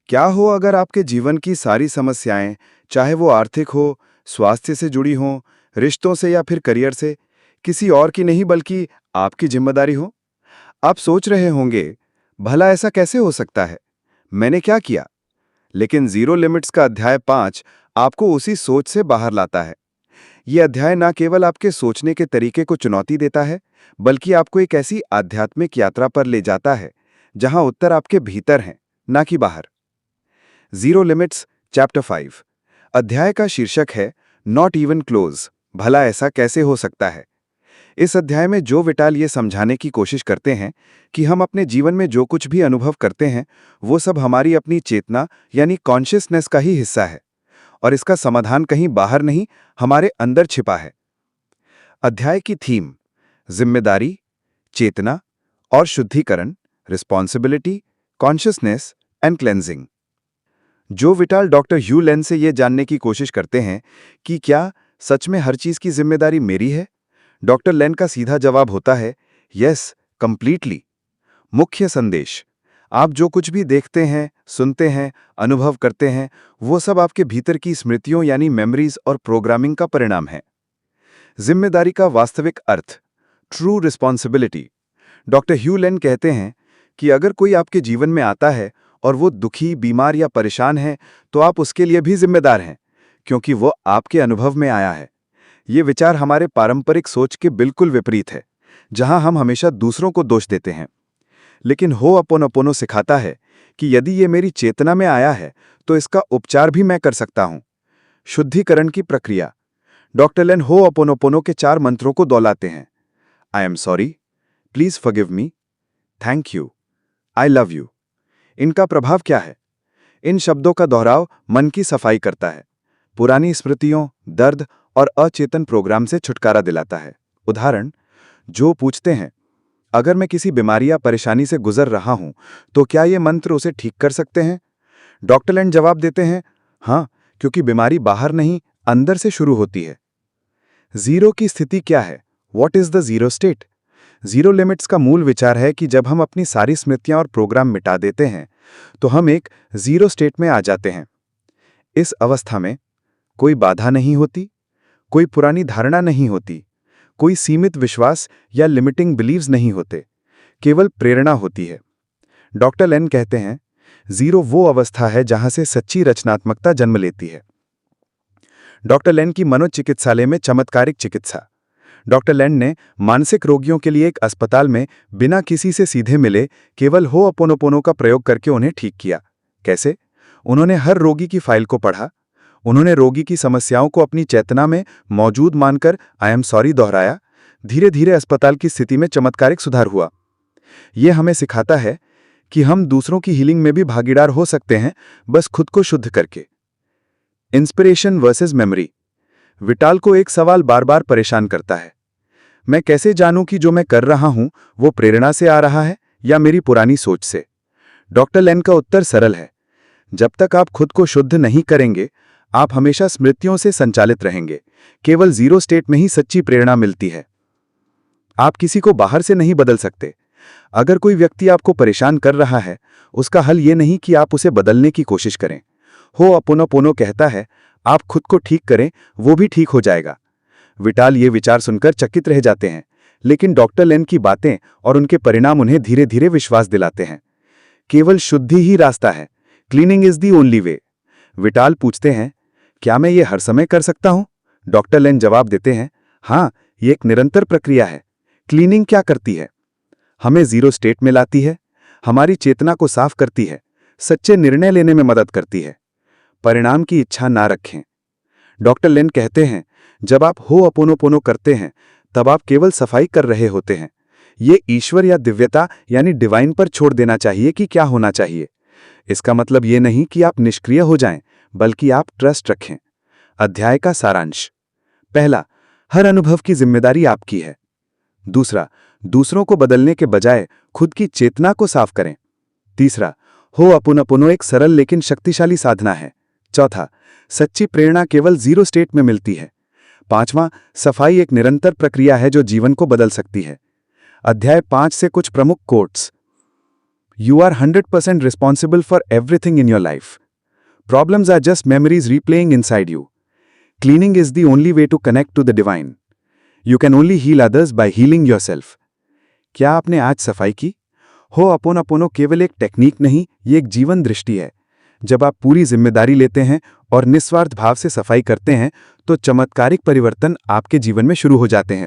क्या हो अगर आपके जीवन की सारी समस्याएं, चाहे वो आर्थिक हो, स्वास्थ्य से जुड़ी हों, रिश्तों से या फिर करियर से, किसी और की नहीं बल्कि आपकी जिम्मेदारी हो? आप सोच रहे होंगे, भला ऐसा कैसे हो सकता है? मैंने क्या किया? लेकिन जीरो लिमिट्स का अध्याय 5 आपको उसी सोच से बाहर लाता है। ये अध्याय ना केवल आपके सोचने के तरीके को चुनौती देता है, बल्कि आपको एक ऐसी आध्यात्मिक यात्रा पर ले जाता है, जहां उत्तर आपके भीतर हैं, ना कि बाहर। जीरो लिमिट्स चैप्टर 5 अध्याय का शीर्षक है नॉट इवन क्लोज। भला ऐसा कैसे हो सकता है? इस अध्याय में जो विटाल ये समझाने की कोशिश करते हैं कि हम अपने जीवन में जो कुछ भी अनुभव करते हैं, वो सब हमारी अपनी चेतना यानी कॉन्शियसनेस का ही हिस्सा है, और इसका समाधान कहीं बाहर नहीं, हमारे अंदर छिपा है। अध्याय की थीम: जिम्मेदारी, चेतना और शुद्धिकरण, रिस्पॉन्सिबिलिटी, कॉन्शियसनेस एंड क्लेंजिंग। जो विटाल डॉक्टर ह्यू लेन से ये जानने की कोशिश करते हैं कि क्या सच में हर चीज की जिम्मेदारी मेरी है, डॉक्टर लेन का सीधा जवाब होता है यस, कंप्लीटली। मुख्य संदेश: आप जो कुछ भी देखते हैं, सुनते हैं, अनुभव करते हैं, वो सब आपके भीतर की स्मृतियों यानी मेमोरीज और प्रोग्रामिंग का परिणाम है। जिम्मेदारी का वास्तविक अर्थ: ट्रू रिस्पॉन्सिबिलिटी। डॉक्टर ह्यू लेन कहते हैं कि अगर कोई आपके जीवन में आता है और वो दुखी, बीमार या परेशान है, तो आप उसके लिए भी जिम्मेदार हैं, क्योंकि वो आपके अनुभव में आया है। ये विचार हमारे पारंपरिक सोच के बिल्कुल विपरीत है, जहां हम हमेशा दूसरों को दोष देते हैं। लेकिन होअपोनोपोनो सिखाता है कि यदि ये मेरी चेतना में आया है, तो इसका उपचार भी मैं कर सकता हूं। शुद्धिकरण की प्रक्रिया: डॉक्टर लेन होअपोनोपोनो के 4 मंत्रों को दोहराते हैं: I am sorry, please forgive me, thank you, I love you. इनका प्रभाव क्या है? इन शब्दों का दोहराव मन की सफाई करता है, पुरानी स्मृतियों, दर्द और अचेतन प्रोग्राम से छुटकारा दिलाता है। उदाहरण: जो पूछते हैं, अगर मैं किसी बीमारी या परेशानी से गुजर रहा हूं, तो क्या ये मंत्र उसे ठीक कर सकते हैं? डॉक्टर लैंड जवाब देते हैं, हाँ, क्योंकि बीमारी बाहर नहीं, अंदर से शुरू होती है। जीरो की स्थिति क्या है? What is the zero state? Zero limits का मूल विचार है कि जब हम अपनी सारी स्मृतियां और प्रोग्राम मिटा देते हैं, तो हम एक जीरो स्टेट में आ जाते हैं। इस अवस्था में कोई बाधा नहीं होती, कोई पुरानी धारणा नहीं होती, कोई सीमित विश्वास या लिमिटिंग बिलीव्स नहीं होते, केवल प्रेरणा होती है। डॉक्टर लेन कहते हैं, जीरो वो अवस्था है जहां से सच्ची रचनात्मकता जन्म लेती है। डॉक्टर लेन की मनोचिकित्सालय में चमत्कारिक चिकित्सा। डॉक्टर लैंड ने मानसिक रोगियों के लिए एक अस्पताल में बिना किसी से सीधे मिले केवल होअपोनोपोनो का प्रयोग करके उन्हें ठीक किया। कैसे? उन्होंने हर रोगी की फाइल को पढ़ा, उन्होंने रोगी की समस्याओं को अपनी चेतना में मौजूद मानकर आई एम सॉरी दोहराया। धीरे धीरे अस्पताल की स्थिति में चमत्कारिक सुधार हुआ। यह हमें सिखाता है कि हम दूसरों की हीलिंग में भी भागीदार हो सकते हैं, बस खुद को शुद्ध करके। Inspiration versus memory. विटाल को एक सवाल बार बार परेशान करता है: मैं कैसे जानूं कि जो मैं कर रहा हूं वो प्रेरणा से आ रहा है या मेरी पुरानी सोच से? डॉक्टर लेन का उत्तर सरल है: जब तक आप खुद को शुद्ध नहीं करेंगे, आप हमेशा स्मृतियों से संचालित रहेंगे। केवल जीरो स्टेट में ही सच्ची प्रेरणा मिलती है। आप किसी को बाहर से नहीं बदल सकते। अगर कोई व्यक्ति आपको परेशान कर रहा है, उसका हल ये नहीं कि आप उसे बदलने की कोशिश करें। होअपोनोपोनो कहता है, आप खुद को ठीक करें, वो भी ठीक हो जाएगा। विटाल ये विचार सुनकर चकित रह जाते हैं, लेकिन डॉक्टर लेन की बातें और उनके परिणाम उन्हें धीरे धीरे विश्वास दिलाते हैं। केवल शुद्धि ही रास्ता है, cleaning is the only way. Vital पूछते हैं, क्या मैं ये हर समय कर सकता हूं? डॉक्टर लेन जवाब देते हैं, हाँ, ये एक निरंतर प्रक्रिया है। क्लीनिंग क्या करती है? हमें जीरो स्टेट में लाती है, हमारी चेतना को साफ करती है, सच्चे निर्णय लेने में मदद करती है। परिणाम की इच्छा ना रखें। डॉक्टर लेन कहते हैं, जब आप होअपोनोपोनो करते हैं, तब आप केवल सफाई कर रहे होते हैं। ये ईश्वर या दिव्यता यानी डिवाइन पर छोड़ देना चाहिए कि क्या होना चाहिए। इसका मतलब ये नहीं कि आप निष्क्रिय हो जाएं, बल्कि आप ट्रस्ट रखें। अध्याय का सारांश: पहला, हर अनुभव की जिम्मेदारी आपकी है। दूसरा, दूसरों को बदलने के बजाय खुद की चेतना को साफ करें। तीसरा, होअपोनोपोनो एक सरल लेकिन शक्तिशाली साधना है। चौथा, सच्ची प्रेरणा केवल जीरो स्टेट में मिलती है। पांचवां, सफाई एक निरंतर प्रक्रिया है जो जीवन को बदल सकती है। अध्याय 5 से कुछ प्रमुख quotes. You are 100% responsible for everything in your life. Problems are just memories replaying inside you. Cleaning is the only way to connect to the divine. You can only heal others by healing yourself. क्या आपने आज सफाई की? हो अपोनो केवल एक technique नहीं, ये एक जीवन दृष्टि है। जब आप पूरी जिम्मेदारी लेते हैं और निस्वार्थ भाव से सफाई करते हैं, तो चमत्कारिक परिवर्तन आपके जीवन में शुरू हो जाते हैं।